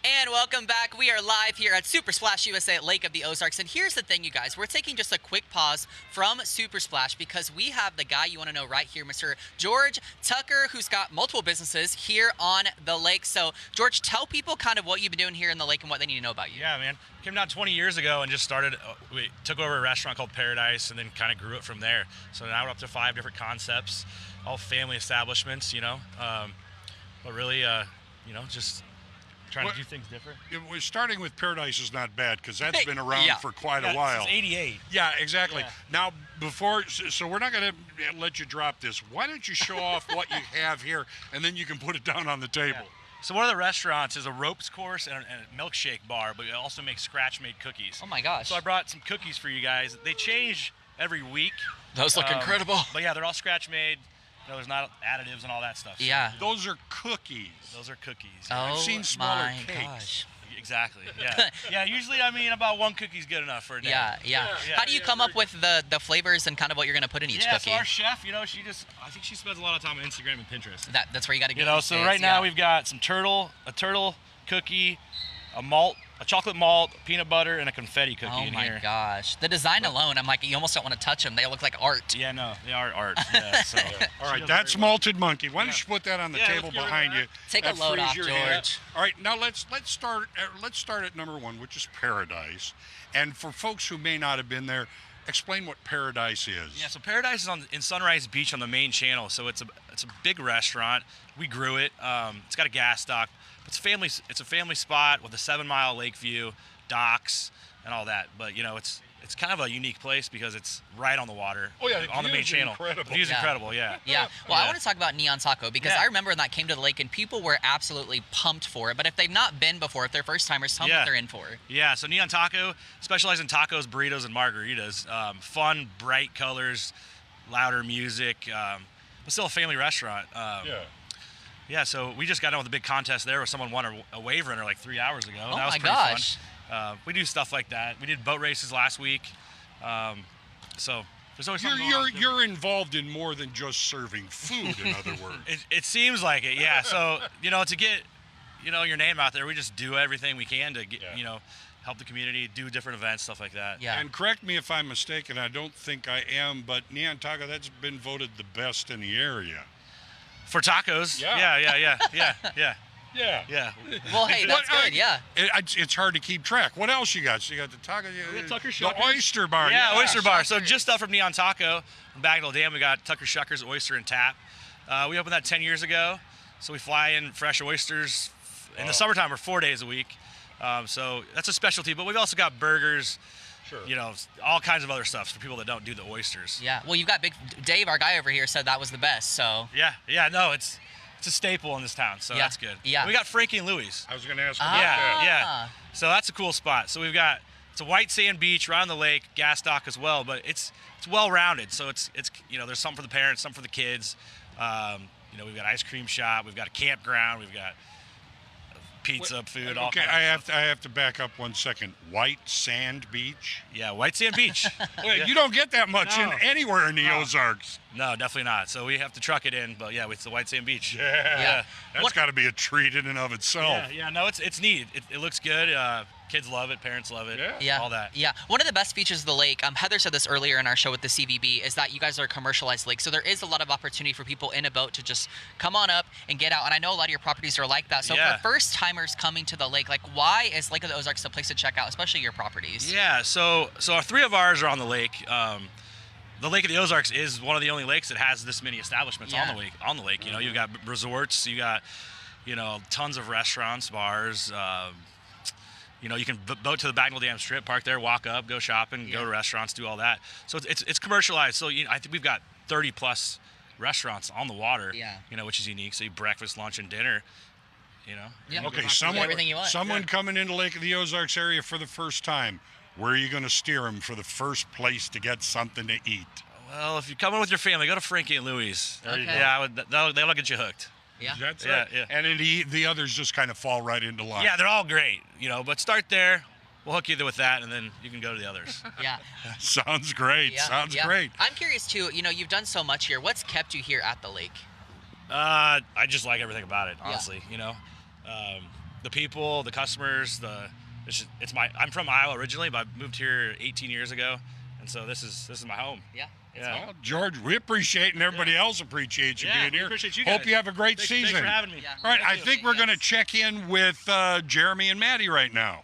And welcome back. We are live here at SuperSplash USA at Lake of the Ozarks. And here's the thing, you guys. We're taking just a quick pause from SuperSplash because we have the guy you want to know right here, Mr. George Tucker, who's got multiple businesses here on the lake. So, George, tell people kind of what you've been doing here in the lake and what they need to know about you. Yeah, man. Came down 20 years ago and just started, we took over a restaurant called Paradise and then kind of grew it from there. So now we're up to 5 different concepts, all family establishments, but really, just trying to do things different. Starting with Paradise is not bad because that's been around for quite a while. Since '88. Yeah, exactly. Yeah. Now, so we're not going to let you drop this. Why don't you show off what you have here, and then you can put it down on the table. Yeah. So one of the restaurants is a ropes course and a milkshake bar, but we also make scratch-made cookies. Oh, my gosh. So I brought some cookies for you guys. They change every week. Those look incredible. But yeah, they're all scratch-made. There's not additives and all that stuff. Yeah. Those are cookies. Those are cookies. Oh, I've seen smaller my cakes. gosh. Exactly. Yeah. Yeah. Usually, about one cookie's good enough for a day. Yeah. How do you come up with the flavors and kind of what you're going to put in each cookie? So our chef, I think she spends a lot of time on Instagram and Pinterest. That's where you got to get. So right now we've got a turtle cookie, a chocolate malt, peanut butter, and a confetti cookie in here. Oh my gosh. The design alone, I'm like, you almost don't want to touch them. They look like art. Yeah, no, they are art. Yeah, so. All right, that's Malted Monkey. Why don't you put that on the table behind you? Take a load off, George. All right, now let's start at number one, which is Paradise. And for folks who may not have been there, explain what Paradise is. Yeah, so Paradise is in Sunrise Beach on the main channel. So it's a big restaurant. We grew it. It's got a gas dock. It's a family spot with a 7-mile lake view, docks, and all that. But it's kind of a unique place because it's right on the water. Oh yeah, on the main channel. Incredible. The view's incredible. Yeah. Yeah. Well, I want to talk about Neon Taco because I remember when that came to the lake and people were absolutely pumped for it. But if they've not been before, if they're first timers, tell them what they're in for. Yeah. So Neon Taco specializes in tacos, burritos, and margaritas. Fun, bright colors, louder music, but still a family restaurant. Yeah, so we just got done with a big contest there where someone won a wave runner like 3 hours ago. Oh that was my pretty gosh. fun. We do stuff like that. We did boat races last week. So there's always something going on. You're involved in more than just serving food, in other words. It seems like it, yeah. So, to get, your name out there, we just do everything we can to get, help the community, do different events, stuff like that. Yeah. And correct me if I'm mistaken, I don't think I am, but Neon Taco, that's been voted the best in the area. For tacos? Yeah. Yeah. Well, hey, that's good. Yeah. It's hard to keep track. What else you got? So you got the taco, Tucker the Shuckers. oyster bar. Yeah, oyster bar. So just stuff from Neon Taco. In Bagnell Dam, we got Tucker Shuckers Oyster and Tap. We opened that 10 years ago. So we fly in fresh oysters in the summertime or 4 days a week. So that's a specialty. But we've also got burgers. Sure. All kinds of other stuff for people that don't do the oysters. Yeah. Well, you've got Big Dave, our guy over here, said that was the best. So. Yeah. No, it's a staple in this town, so that's good. Yeah. We got Frankie and Louie's. I was going to ask about that. Yeah. So that's a cool spot. So it's a white sand beach right on the lake, gas dock as well, but it's well rounded. So it's there's some for the parents, some for the kids. We've got ice cream shop, we've got a campground, we've got pizza, food, all Okay, kinds of I have to back up 1 second. White sand beach? Yeah, white sand beach. You don't get that much in anywhere in the Ozarks. No, definitely not. So we have to truck it in, but yeah, it's the white sand beach. Yeah. That's got to be a treat in and of itself. Yeah. No, it's neat. It looks good. Kids love it, parents love it, all that. Yeah. One of the best features of the lake, Heather said this earlier in our show with the CVB, is that you guys are a commercialized lake. So there is a lot of opportunity for people in a boat to just come on up and get out. And I know a lot of your properties are like that. So for first timers coming to the lake, why is Lake of the Ozarks a place to check out, especially your properties? Yeah. So 3 of ours are on the lake. The Lake of the Ozarks is one of the only lakes that has this many establishments on the lake. You've got resorts, you got, tons of restaurants, bars. You can boat to the Bagnell Dam Strip, park there, walk up, go shopping, go to restaurants, do all that. So it's commercialized. So I think we've got 30 plus restaurants on the water. Which is unique. So you breakfast, lunch, and dinner. Okay, someone coming into Lake of the Ozarks area for the first time. Where are you going to steer them for the first place to get something to eat? Well, if you're coming with your family, go to Frankie and Louie's. Okay. Yeah, that'll get you hooked. Yeah. That's right. Yeah. And the others just kind of fall right into line. Yeah, they're all great, but start there. We'll hook you with that, and then you can go to the others. Yeah. Sounds great. Sounds great. I'm curious, too, you've done so much here. What's kept you here at the lake? I just like everything about it, honestly, the people, the customers, I'm from Iowa originally, but I moved here 18 years ago, and so this is my home. Yeah. Well, George, we appreciate and everybody else appreciates you being here. Appreciate you guys. Hope you have a great season. Thanks for having me. Yeah. All right, I think we're going to check in with Jeremy and Maddie right now.